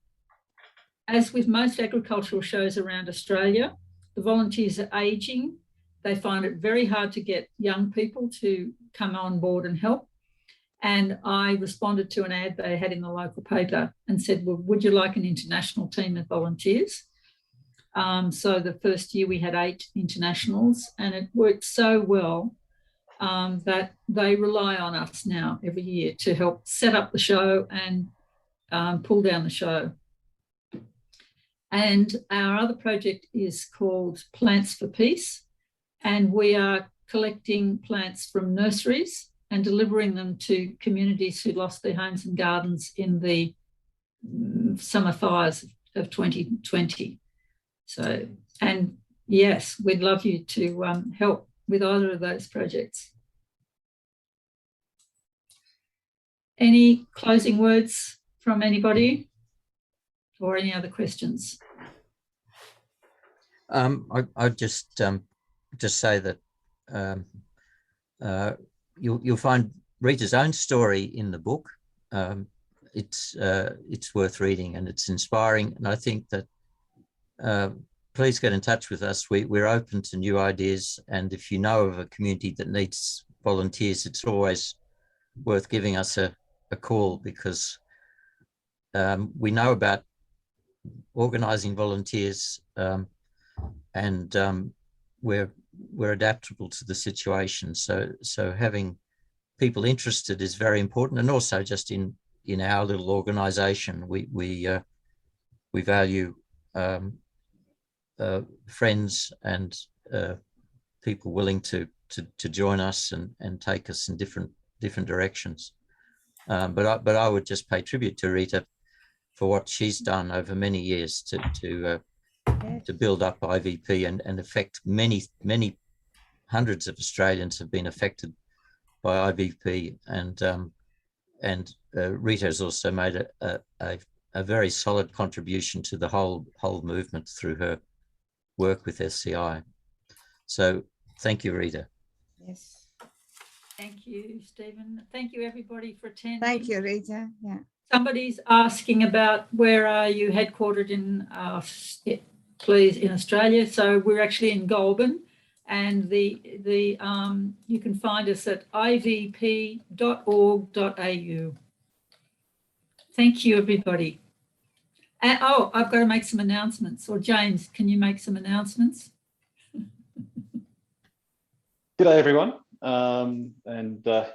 as with most agricultural shows around Australia, the volunteers are ageing. They find it very hard to get young people to come on board and help. And I responded to an ad they had in the local paper and said, well, would you like an international team of volunteers? So the first year we had 8 internationals, and it worked so well that they rely on us now every year to help set up the show and pull down the show. And our other project is called Plants for Peace, and we are collecting plants from nurseries and delivering them to communities who lost their homes and gardens in the summer fires of 2020. So, and yes, we'd love you to help with either of those projects. Any closing words from anybody or any other questions? I'd just say that you'll find Rita's own story in the book. It's worth reading and it's inspiring. And I think that please get in touch with us. We're open to new ideas. And if you know of a community that needs volunteers, it's always worth giving us a call, because we know about organising volunteers, and we're adaptable to the situation. So having people interested is very important, and also just in our little organisation, we value friends and people willing to join us and take us in different directions. But I would just pay tribute to Rita for what she's done over many years to build up IVP and affect many hundreds of Australians have been affected by IVP, and Rita has also made a very solid contribution to the whole movement through her work with SCI. So thank you, Rita. Yes. Thank you, Stephen. Thank you, everybody, for attending. Thank you, Rita. Yeah. Somebody's asking about where are you headquartered in, please, in Australia. So we're actually in Goulburn, and you can find us at ivp.org.au. Thank you, everybody. And, oh, I've got to make some announcements. Or James, can you make some announcements? G'day, everyone.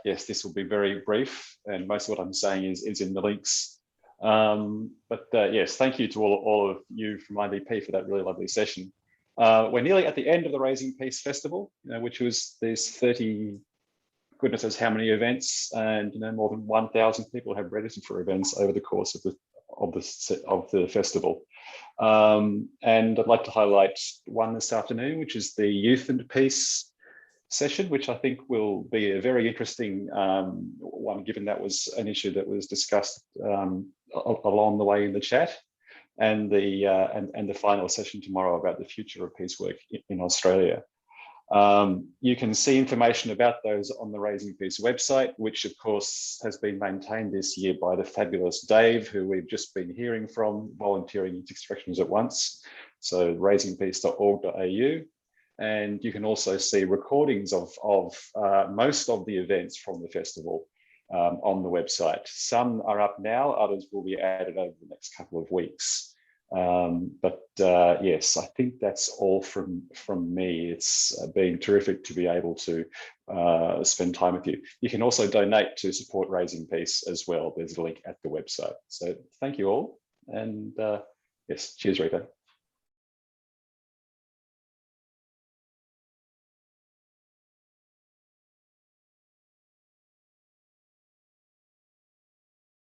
Yes, this will be very brief, and most of what I'm saying is in the links. Yes, thank you to all of you from IVP for that really lovely session. We're nearly at the end of the Raising Peace Festival, which was these 30, goodness knows how many events, and more than 1,000 people have registered for events over the course of the festival. And I'd like to highlight one this afternoon, which is the Youth and Peace session, which I think will be a very interesting one, given that was an issue that was discussed along the way in the chat, and the final session tomorrow about the future of peace work in Australia. You can see information about those on the Raising Peace website, which of course has been maintained this year by the fabulous Dave, who we've just been hearing from, volunteering in 6 directions at once. So raisingpeace.org.au. And you can also see recordings of most of the events from the festival on the website. Some are up now, others will be added over the next couple of weeks. Yes, I think that's all from me. It's been terrific to be able to spend time with you. You can also donate to support Raising Peace as well. There's a link at the website. So thank you all. And yes, cheers, Rita.